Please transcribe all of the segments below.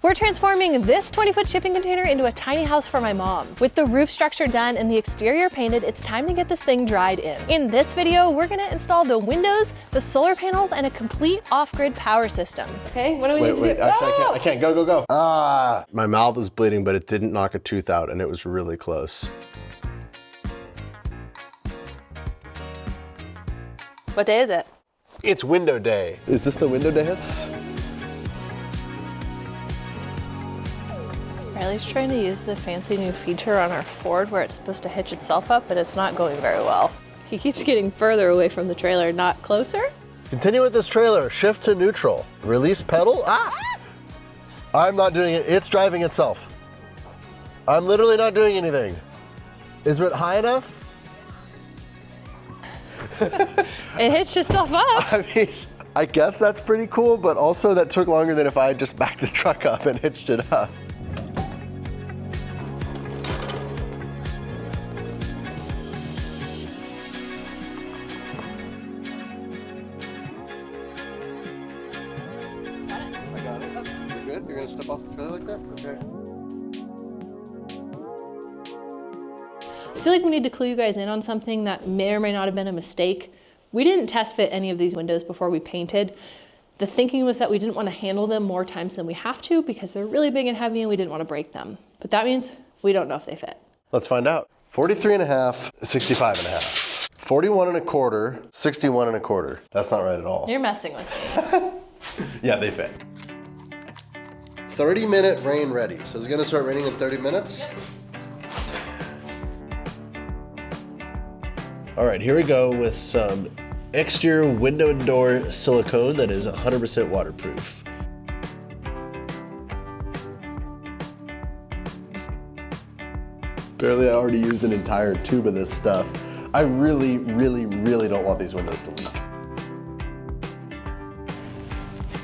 We're transforming this 20-foot shipping container into a tiny house for my mom. With the roof structure done and the exterior painted, it's time to get this thing dried in. In this video, we're gonna install the windows, the solar panels, and a complete off-grid power system. Okay, what do we need to do? Actually, I can't. Go. Ah, my mouth is bleeding, but it didn't knock a tooth out, and it was really close. What day is it? It's window day. Is this the window dance? Riley's trying to use the fancy new feature on our Ford where it's supposed to hitch itself up, but it's not going very well. He keeps getting further away from the trailer, not closer. Continue with this trailer. Shift to neutral. Release pedal. Ah! I'm not doing it. It's driving itself. I'm literally not doing anything. Is it high enough? It hitched itself up. I mean, I guess that's pretty cool, but also that took longer than if I had just backed the truck up and hitched it up. You're gonna step off the trailer like that? Okay. I feel like we need to clue you guys in on something that may or may not have been a mistake. We didn't test fit any of these windows before we painted. The thinking was that we didn't want to handle them more times than we have to because they're really big and heavy and we didn't want to break them. But that means we don't know if they fit. Let's find out. 43.5, 65.5. 41.25, 61.25. That's not right at all. You're messing with me. Yeah, they fit. 30-minute rain ready. So it's gonna start raining in 30 minutes. All right, here we go with some exterior window and door silicone that is 100% waterproof. Barely, I already used an entire tube of this stuff. I really don't want these windows to leak.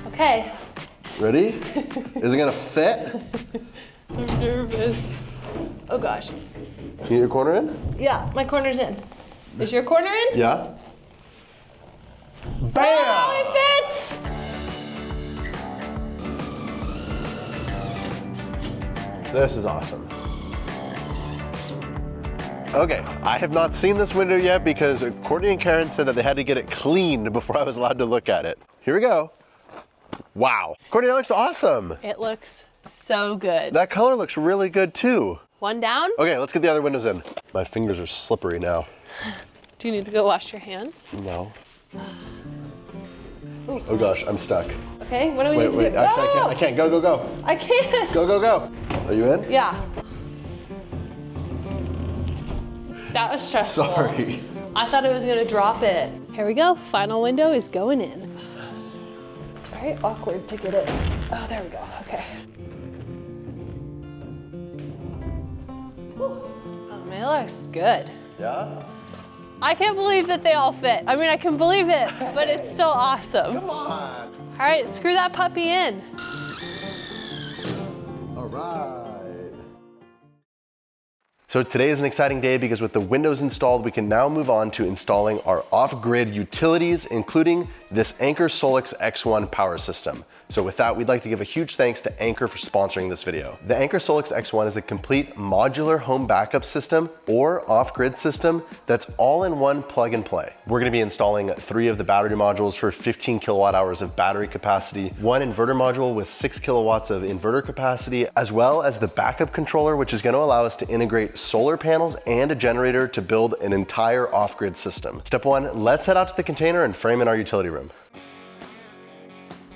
Okay. Ready? Is it gonna fit? I'm nervous. Oh gosh. You get your corner in? Yeah, my corner's in. Is your corner in? Yeah. Bam! Oh, it fits! This is awesome. Okay, I have not seen this window yet because Courtney and Karen said that they had to get it cleaned before I was allowed to look at it. Here we go. Wow. Courtney, that looks awesome. It looks so good. That color looks really good too. One down? Okay, let's get the other windows in. My fingers are slippery now. Do you need to go wash your hands? No. Oh gosh, I'm stuck. Okay, what do we need to do? Actually, Oh! I can't. Go. I can't. Go. Are you in? Yeah. That was stressful. Sorry. I thought it was gonna drop it. Here we go, final window is going in. It's very awkward to get it. Oh, there we go, okay. Whew. Oh, man, it looks good. Yeah? I can't believe that they all fit. I mean, I can believe it, but it's still awesome. Come on. All right, screw that puppy in. All right. So today is an exciting day because with the windows installed, we can now move on to installing our off-grid utilities, including this Anker SOLIX X1 power system. So with that, we'd like to give a huge thanks to Anker for sponsoring this video. The Anker SOLIX X1 is a complete modular home backup system or off-grid system that's all in one plug and play. We're gonna be installing 3 of the battery modules for 15 kilowatt hours of battery capacity, 1 inverter module with 6 kilowatts of inverter capacity, as well as the backup controller, which is gonna allow us to integrate solar panels and a generator to build an entire off-grid system. Step 1, let's head out to the container and frame in our utility room.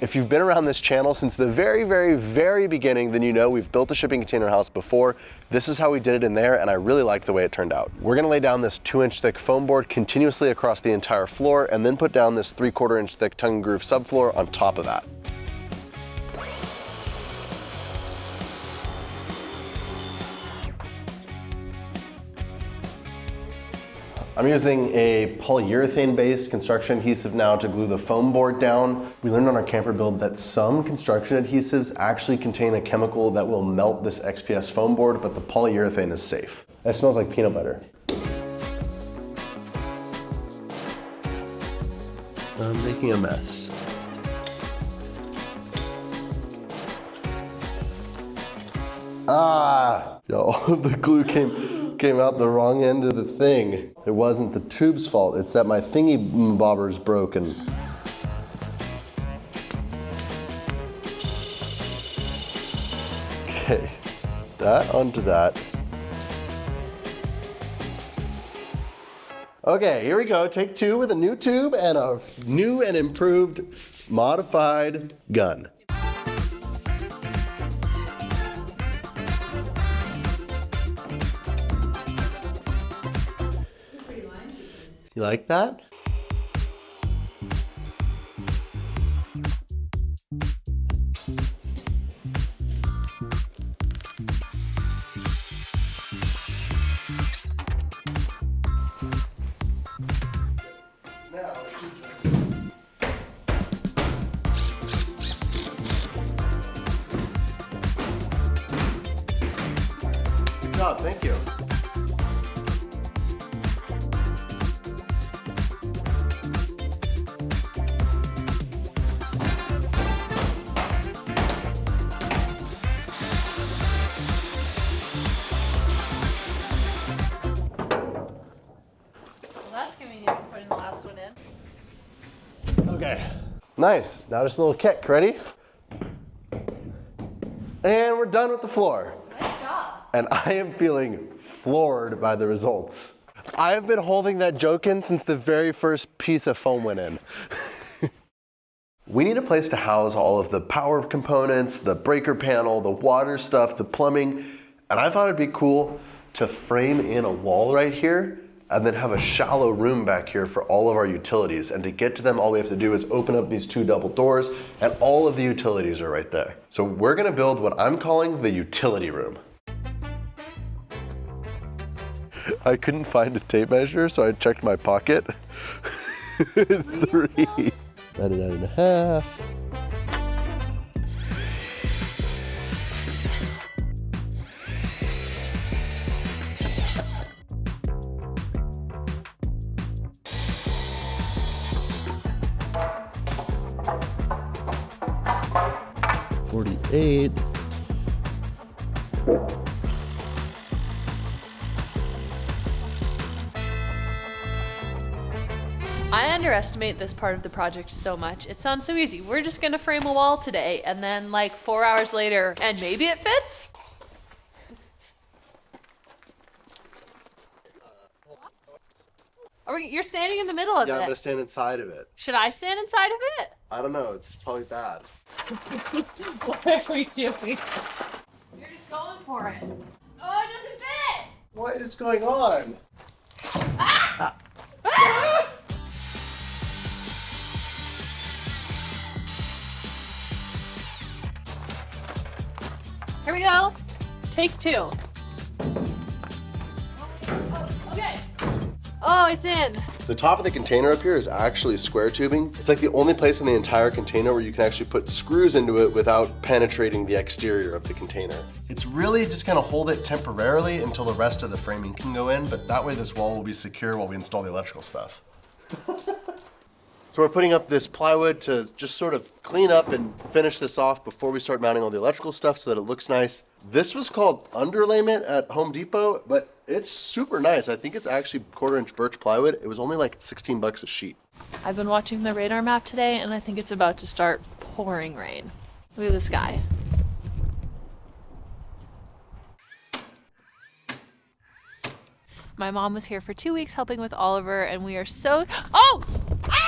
If you've been around this channel since the very beginning, then you know we've built a shipping container house before. This is how we did it in there, and I really liked the way it turned out. We're gonna lay down this 2-inch thick foam board continuously across the entire floor, and then put down this 3/4 inch thick tongue and groove subfloor on top of that. I'm using a polyurethane-based construction adhesive now to glue the foam board down. We learned on our camper build that some construction adhesives actually contain a chemical that will melt this XPS foam board, but the polyurethane is safe. It smells like peanut butter. I'm making a mess. Ah! Yo, all of the glue came out the wrong end of the thing. It wasn't the tube's fault, it's that my thingy bobber's broken. Okay, that onto that. Okay, here we go. Take two with a new tube and a new and improved modified gun. You like that? Good job, thank you. Okay, nice. Now just a little kick, ready? And we're done with the floor. Nice job. And I am feeling floored by the results. I have been holding that joke in since the very first piece of foam went in. We need a place to house all of the power components, the breaker panel, the water stuff, the plumbing, and I thought it'd be cool to frame in a wall right here and then have a shallow room back here for all of our utilities. And to get to them, all we have to do is open up these two double doors and all of the utilities are right there. So we're gonna build what I'm calling the utility room. I couldn't find a tape measure, so I checked my pocket. 3. 9.5. $48. I underestimate this part of the project so much. It sounds so easy. We're just gonna frame a wall today, and then like 4 hours later, and maybe it fits? You're standing in the middle of Yeah, I'm it. gonna stand inside of it. Should I stand inside of it? I don't know, it's probably bad. What are we doing? You're just going for it. Oh, it doesn't fit! What is going on? Ah! Ah! Here we go. Take 2. Okay. Oh, it's in. The top of the container up here is actually square tubing. It's like the only place in the entire container where you can actually put screws into it without penetrating the exterior of the container. It's really just gonna hold it temporarily until the rest of the framing can go in, but that way this wall will be secure while we install the electrical stuff. So we're putting up this plywood to just sort of clean up and finish this off before we start mounting all the electrical stuff so that it looks nice. This was called underlayment at Home Depot, but it's super nice. I think it's actually 1/4-inch birch plywood. It was only like 16 bucks a sheet. I've been watching the radar map today, and I think it's about to start pouring rain. Look at this guy. My mom was here for 2 weeks helping with Oliver, and we are so... Oh! Ah!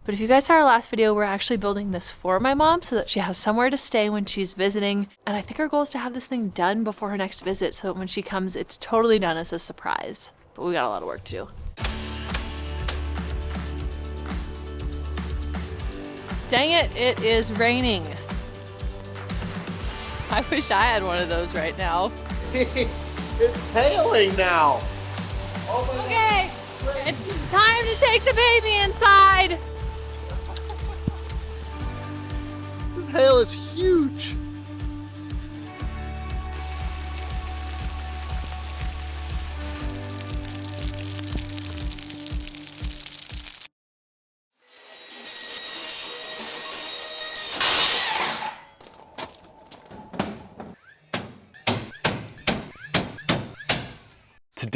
But if you guys saw our last video, we're actually building this for my mom so that she has somewhere to stay when she's visiting. And I think our goal is to have this thing done before her next visit so that when she comes, it's totally done as a surprise. But we got a lot of work to do. Dang it, it is raining. I wish I had one of those right now. It's hailing now. Okay, it's time to take the baby inside. This hail is huge.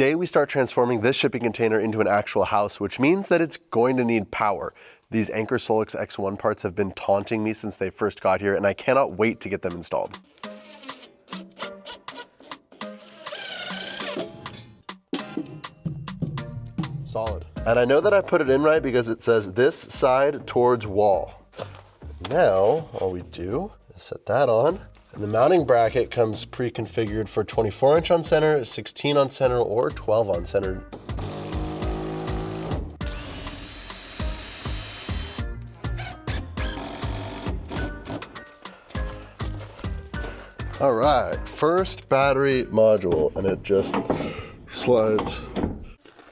day we start transforming this shipping container into an actual house, which means that it's going to need power. These Anker SOLIX X1 parts have been taunting me since they first got here, and I cannot wait to get them installed. Solid. And I know that I put it in right because it says this side towards wall. Now, all we do is set that on, and the mounting bracket comes pre-configured for 24-inch on center, 16 on center, or 12 on center. All right, first battery module, and it just slides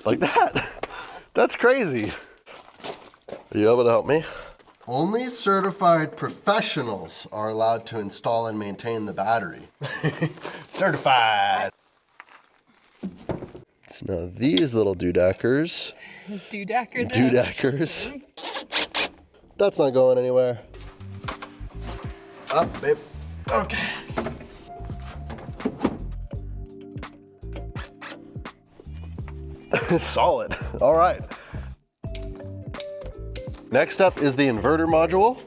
like that. That's crazy. Are you able to help me? Only certified professionals are allowed to install and maintain the battery. Certified. So now these little doodackers. Doodackers. That's not going anywhere. Up, babe. Okay. Solid. All right. Next up is the inverter module.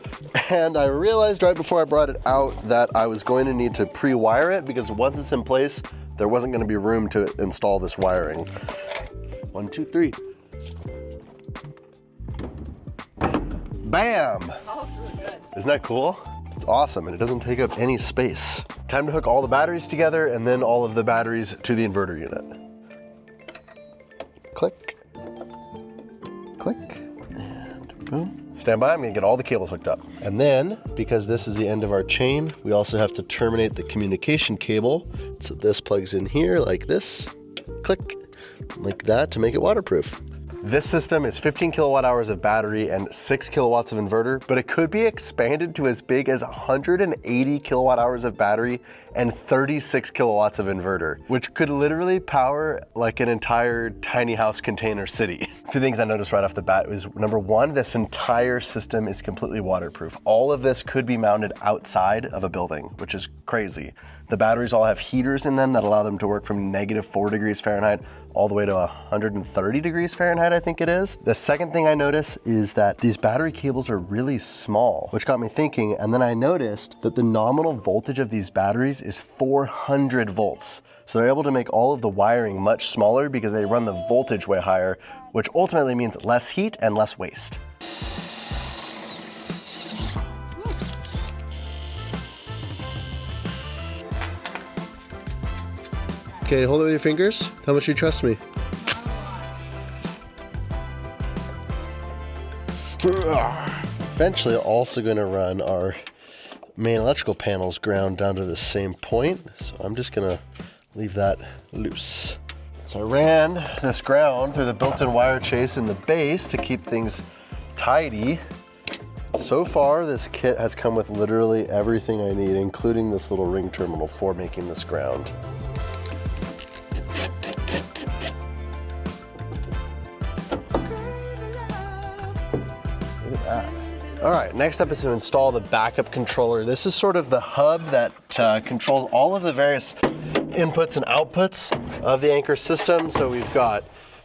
And I realized right before I brought it out that I was going to need to pre-wire it because once it's in place, there wasn't going to be room to install this wiring. 1, 2, 3. Bam! Oh, it's really good. Isn't that cool? It's awesome, and it doesn't take up any space. Time to hook all the batteries together and then all of the batteries to the inverter unit. Click, click, and boom. Stand by, I'm gonna get all the cables hooked up. And then, because this is the end of our chain, we also have to terminate the communication cable. So this plugs in here like this, click, like that to make it waterproof. This system is 15 kilowatt hours of battery and 6 kilowatts of inverter, but it could be expanded to as big as 180 kilowatt hours of battery and 36 kilowatts of inverter, which could literally power like an entire tiny house container city. A few things I noticed right off the bat is, number one, this entire system is completely waterproof. All of this could be mounted outside of a building, which is crazy. The batteries all have heaters in them that allow them to work from -4 degrees Fahrenheit all the way to 130 degrees Fahrenheit, I think it is. The second thing I noticed is that these battery cables are really small, which got me thinking, and then I noticed that the nominal voltage of these batteries is 400 volts. So they're able to make all of the wiring much smaller because they run the voltage way higher, which ultimately means less heat and less waste. Okay, hold it with your fingers. How much do you trust me? Eventually, also gonna run our main electrical panels ground down to the same point. So I'm just gonna leave that loose. So I ran this ground through the built-in wire chase in the base to keep things tidy. So far, this kit has come with literally everything I need, including this little ring terminal for making this ground. All right, next up is to install the backup controller. This is sort of the hub that controls all of the various inputs and outputs of the Anker system. So we've got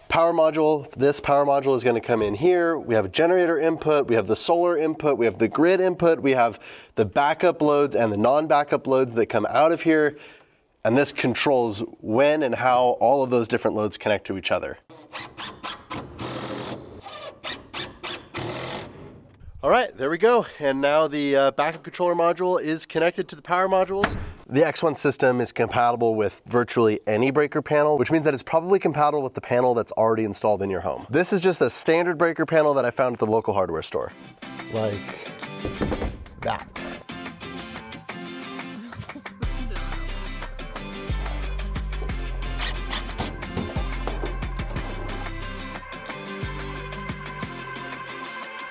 power module. This power module is gonna come in here. We have a generator input, we have the solar input, we have the grid input, we have the backup loads and the non-backup loads that come out of here. And this controls when and how all of those different loads connect to each other. All right, there we go. And now the backup controller module is connected to the power modules. The X1 system is compatible with virtually any breaker panel, which means that it's probably compatible with the panel that's already installed in your home. This is just a standard breaker panel that I found at the local hardware store. Like that.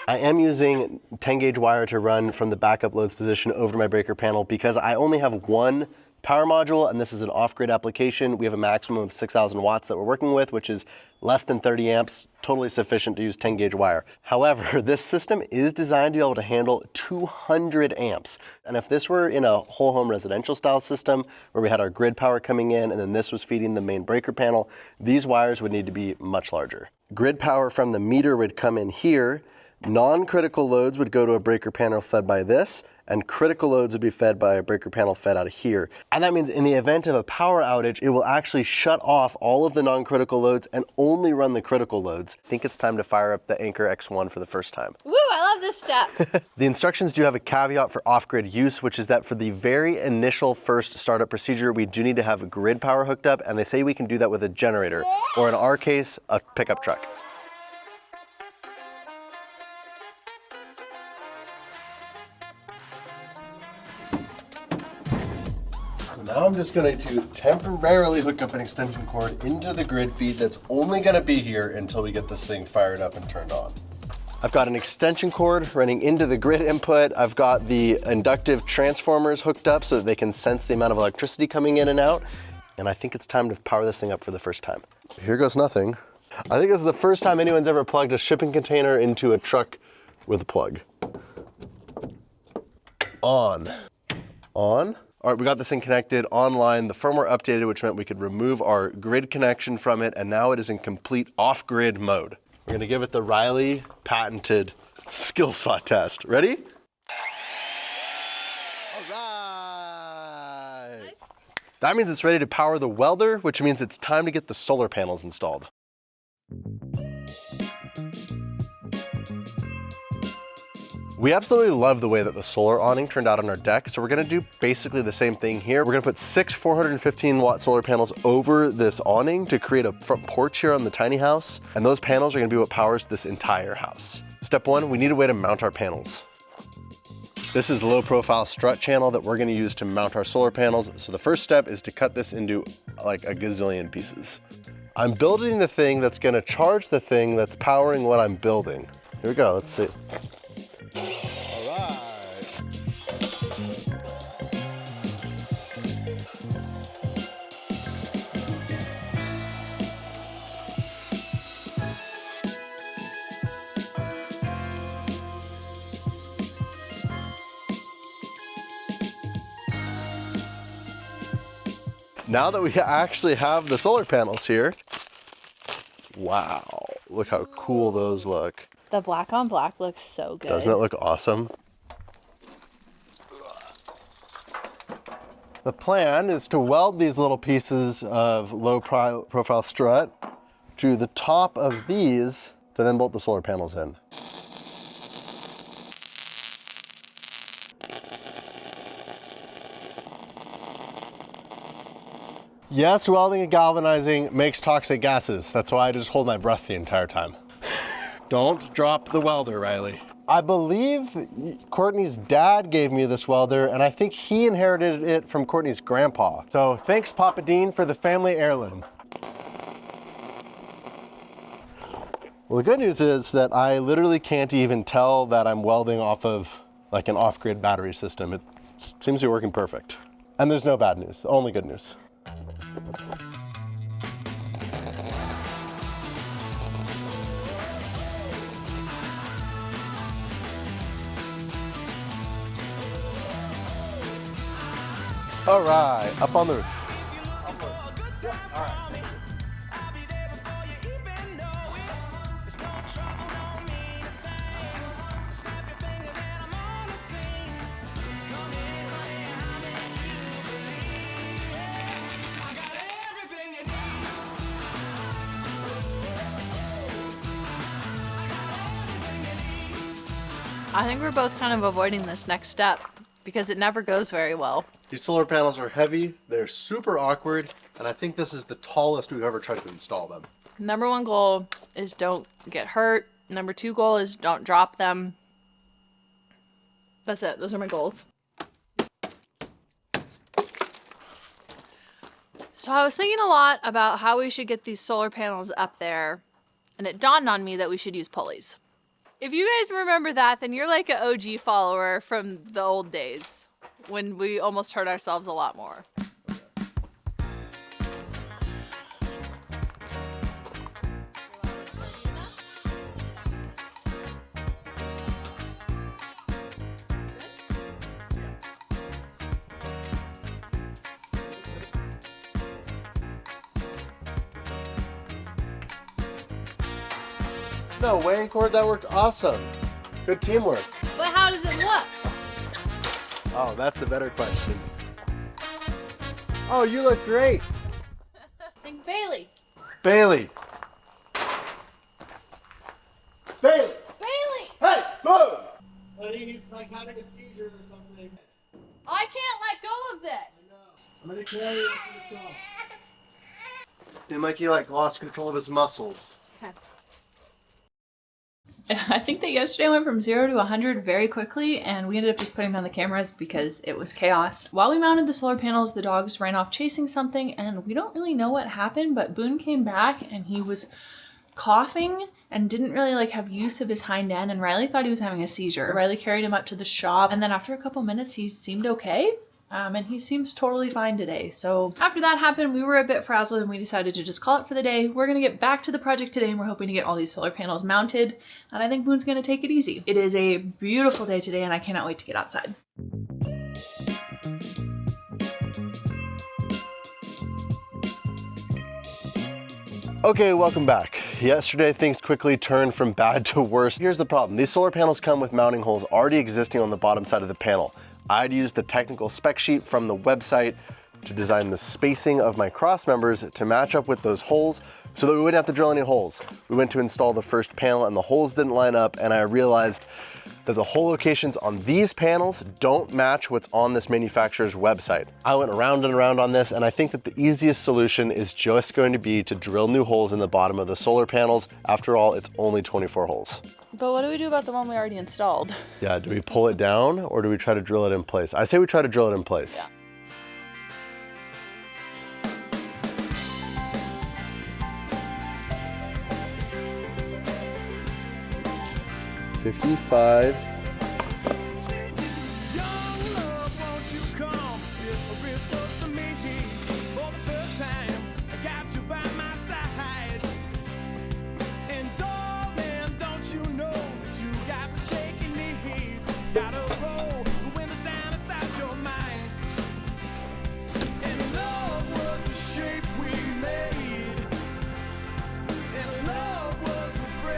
I am using 10 gauge wire to run from the backup loads position over to my breaker panel because I only have one power module, and this is an off-grid application. We have a maximum of 6,000 watts that we're working with, which is less than 30 amps, totally sufficient to use 10 gauge wire. However, this system is designed to be able to handle 200 amps. And if this were in a whole home residential style system where we had our grid power coming in and then this was feeding the main breaker panel, these wires would need to be much larger. Grid power from the meter would come in here. Non-critical loads would go to a breaker panel fed by this, and critical loads would be fed by a breaker panel fed out of here. And that means in the event of a power outage, it will actually shut off all of the non-critical loads and only run the critical loads. I think it's time to fire up the Anker X1 for the first time. Woo, I love this step. The instructions do have a caveat for off-grid use, which is that for the very initial first startup procedure, we do need to have grid power hooked up, and they say we can do that with a generator, or in our case, a pickup truck. Now I'm just going to temporarily hook up an extension cord into the grid feed that's only going to be here until we get this thing fired up and turned on. I've got an extension cord running into the grid input. I've got the inductive transformers hooked up so that they can sense the amount of electricity coming in and out. And I think it's time to power this thing up for the first time. Here goes nothing. I think this is the first time anyone's ever plugged a shipping container into a truck with a plug. On. On. All right, we got this thing connected online, the firmware updated, which meant we could remove our grid connection from it, and now it is in complete off-grid mode. We're gonna give it the Riley patented skill saw test. Ready? All right. Nice. That means it's ready to power the welder, which means it's time to get the solar panels installed. We absolutely love the way that the solar awning turned out on our deck, so we're gonna do basically the same thing here. We're gonna put 6 415 watt solar panels over this awning to create a front porch here on the tiny house, and those panels are gonna be what powers this entire house. Step 1, we need a way to mount our panels. This is low profile strut channel that we're gonna use to mount our solar panels, so the first step is to cut this into like a gazillion pieces. I'm building the thing that's gonna charge the thing that's powering what I'm building. Here we go, let's see. All right. Now that we actually have the solar panels here, wow, look how cool those look. The black on black looks so good. Doesn't it look awesome? The plan is to weld these little pieces of low profile strut to the top of these to then bolt the solar panels in. Yes, welding and galvanizing makes toxic gases. That's why I just hold my breath the entire time. Don't drop the welder, Riley. I believe Courtney's dad gave me this welder, and I think he inherited it from Courtney's grandpa. So thanks, Papa Dean, for the family heirloom. Well, the good news is that I literally can't even tell that I'm welding off of like an off-grid battery system. It seems to be working perfect. And there's no bad news, only good news. All right, up on the roof. All right. I think we're both kind of avoiding this next step because it never goes very well. These solar panels are heavy, they're super awkward, and I think this is the tallest we've ever tried to install them. Number 1 goal is don't get hurt. Number 2 goal is don't drop them. That's it. Those are my goals. So I was thinking a lot about how we should get these solar panels up there, and it dawned on me that we should use pulleys. If you guys remember that, then you're like an OG follower from the old days when we almost hurt ourselves a lot more. No way, Cord, that worked awesome. Good teamwork. But how does it look? Oh, that's the better question. Oh, you look great. Sing Bailey. Bailey. Bailey. Bailey! Hey, move! I think he's like having a seizure or something. I can't let go of this. I'm gonna carry him to the shop. Seemed like he lost control of his muscles. Okay. I think that yesterday went from 0 to 100 very quickly, and we ended up just putting down the cameras because it was chaos. While we mounted the solar panels, the dogs ran off chasing something, and we don't really know what happened, but Boone came back and he was coughing and didn't really have use of his hind end, and Riley thought he was having a seizure. Riley carried him up to the shop, and then after a couple minutes he seemed okay. And he seems totally fine today. So after that happened, we were a bit frazzled and we decided to just call it for the day. We're gonna get back to the project today and we're hoping to get all these solar panels mounted. And I think Boone's gonna take it easy. It is a beautiful day today and I cannot wait to get outside. Okay, welcome back. Yesterday, things quickly turned from bad to worse. Here's the problem. These solar panels come with mounting holes already existing on the bottom side of the panel. I'd used the technical spec sheet from the website to design the spacing of my cross members to match up with those holes so that we wouldn't have to drill any holes. We went to install the first panel and the holes didn't line up, and I realized that the hole locations on these panels don't match what's on this manufacturer's website. I went around and around on this, and I think that the easiest solution is just going to be to drill new holes in the bottom of the solar panels. After all, it's only 24 holes. But what do we do about the one we already installed? Yeah, do we pull it down or do we try to drill it in place? I say we try to drill it in place. Yeah. $55.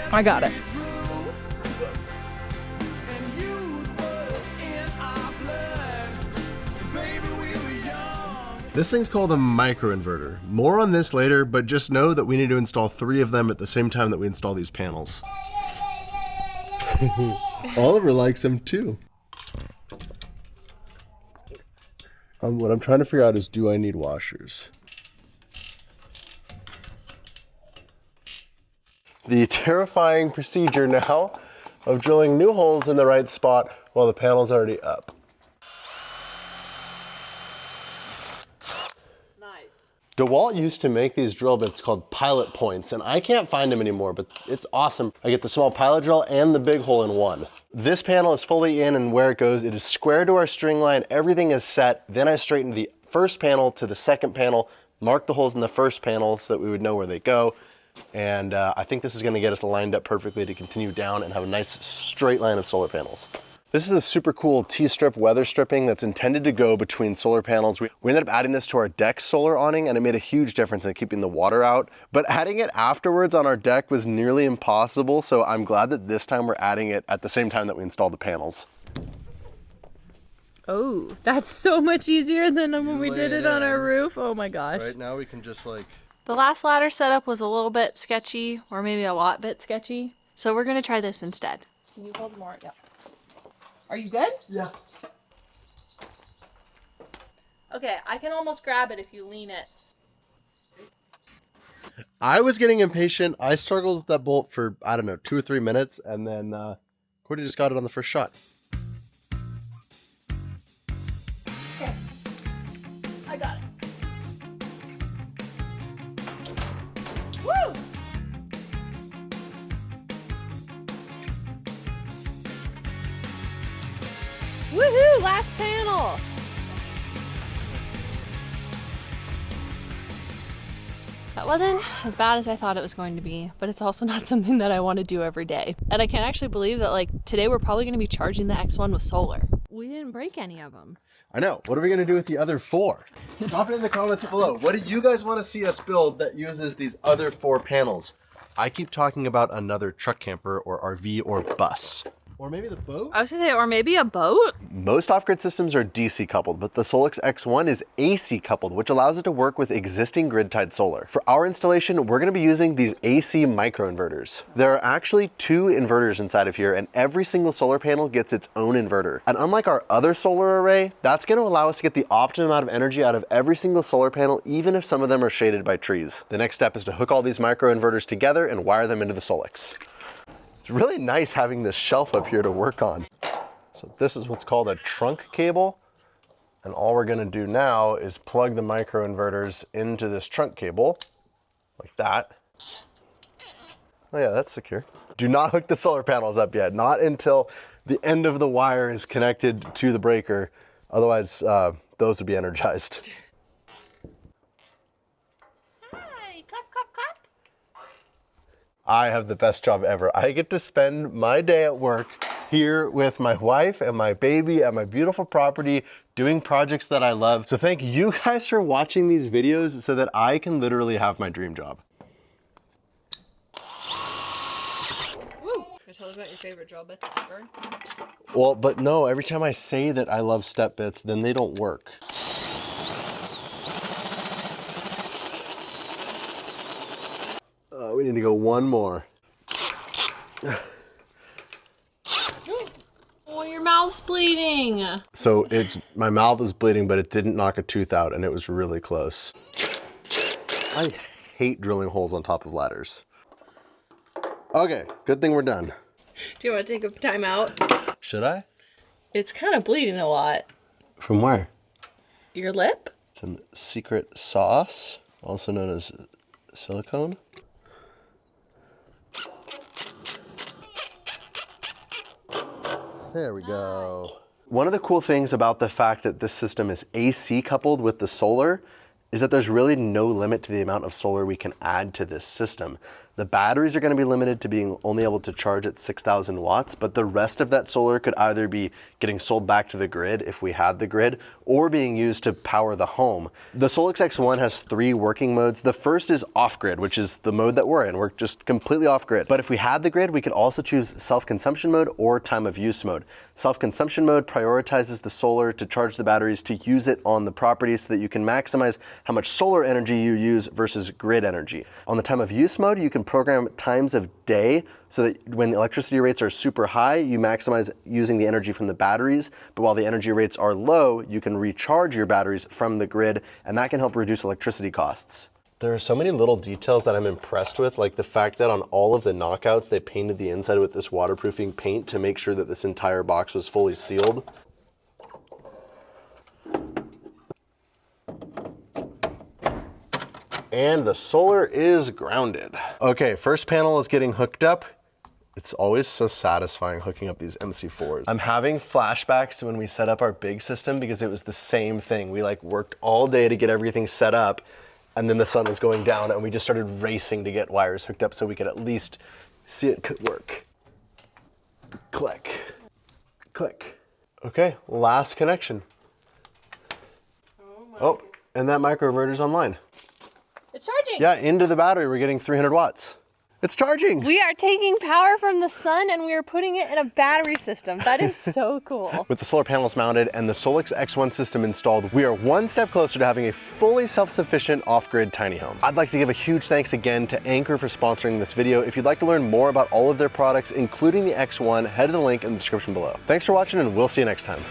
I got it. This thing's called a microinverter. More on this later, but just know that we need to install 3 of them at the same time that we install these panels. Oliver likes them too. What I'm trying to figure out is, do I need washers? The terrifying procedure now of drilling new holes in the right spot while the panel's already up. Nice. DeWalt used to make these drill bits called pilot points, and I can't find them anymore, but it's awesome. I get the small pilot drill and the big hole in one. This panel is fully in, and where it goes, it is square to our string line. Everything is set. Then I straighten the first panel to the second panel, mark the holes in the first panel so that we would know where they go. And I think this is gonna get us lined up perfectly to continue down and have a nice straight line of solar panels. This is a super cool T-strip weather stripping that's intended to go between solar panels. We ended up adding this to our deck solar awning, and it made a huge difference in keeping the water out. But adding it afterwards on our deck was nearly impossible, so I'm glad that this time we're adding it at the same time that we install the panels. Oh, that's so much easier than when we did it on our roof. Oh my gosh. Right now we can just The last ladder setup was a little bit sketchy, or maybe a lot bit sketchy. So we're gonna try this instead. Can you hold more? Yeah. Are you good? Yeah. Okay, I can almost grab it if you lean it. I was getting impatient. I struggled with that bolt for, I don't know, 2 or 3 minutes, and then Cordy just got it on the first shot. Okay. I got it. Woo! Woohoo! Last panel! That wasn't as bad as I thought it was going to be, but it's also not something that I want to do every day. And I can't actually believe that today we're probably going to be charging the X1 with solar. We didn't break any of them. I know. What are we going to do with the other 4? Drop it in the comments below. What do you guys want to see us build that uses these other 4 panels? I keep talking about another truck camper or RV or bus. Or maybe the boat? I was gonna say, or maybe a boat? Most off-grid systems are DC coupled, but the SOLIX X1 is AC coupled, which allows it to work with existing grid-tied solar. For our installation, we're gonna be using these AC microinverters. There are actually 2 inverters inside of here, and every single solar panel gets its own inverter. And unlike our other solar array, that's gonna allow us to get the optimum amount of energy out of every single solar panel, even if some of them are shaded by trees. The next step is to hook all these microinverters together and wire them into the SOLIX. It's really nice having this shelf up here to work on. So this is what's called a trunk cable. And all we're gonna do now is plug the microinverters into this trunk cable, like that. Oh yeah, that's secure. Do not hook the solar panels up yet, not until the end of the wire is connected to the breaker. Otherwise, those would be energized. I have the best job ever. I get to spend my day at work here with my wife and my baby at my beautiful property doing projects that I love. So thank you guys for watching these videos so that I can literally have my dream job. Woo! Can you tell us about your favorite drill bits ever? Well, but no, every time I say that I love step bits, then they don't work. We need to go one more. Oh, your mouth's bleeding. So my mouth is bleeding, but it didn't knock a tooth out, and it was really close. I hate drilling holes on top of ladders. Okay, good thing we're done. Do you want to take a time out? Should I? It's kind of bleeding a lot. From where? Your lip? Some secret sauce, also known as silicone. There we go. One of the cool things about the fact that this system is AC coupled with the solar is that there's really no limit to the amount of solar we can add to this system. The batteries are going to be limited to being only able to charge at 6,000 watts, but the rest of that solar could either be getting sold back to the grid if we had the grid, or being used to power the home. The SOLIX X1 has 3 working modes. The first is off-grid, which is the mode that we're in. We're just completely off-grid. But if we had the grid, we could also choose self-consumption mode or time of use mode. Self-consumption mode prioritizes the solar to charge the batteries to use it on the property so that you can maximize how much solar energy you use versus grid energy. On the time of use mode, you can program times of day so that when the electricity rates are super high, you maximize using the energy from the batteries, but while the energy rates are low, you can recharge your batteries from the grid, and that can help reduce electricity costs. There are so many little details that I'm impressed with, like the fact that on all of the knockouts, they painted the inside with this waterproofing paint to make sure that this entire box was fully sealed. And the solar is grounded. Okay, first panel is getting hooked up. It's always so satisfying hooking up these MC4s. I'm having flashbacks to when we set up our big system because it was the same thing. We worked all day to get everything set up, and then the sun was going down and we just started racing to get wires hooked up so we could at least see it could work. Click, click. Okay, last connection. Oh, and that microinverter's online. It's charging. Yeah, into the battery, we're getting 300 watts. It's charging. We are taking power from the sun and we are putting it in a battery system. That is so cool. With the solar panels mounted and the SOLIX X1 system installed, we are one step closer to having a fully self-sufficient off-grid tiny home. I'd like to give a huge thanks again to Anker for sponsoring this video. If you'd like to learn more about all of their products, including the X1, head to the link in the description below. Thanks for watching, and we'll see you next time.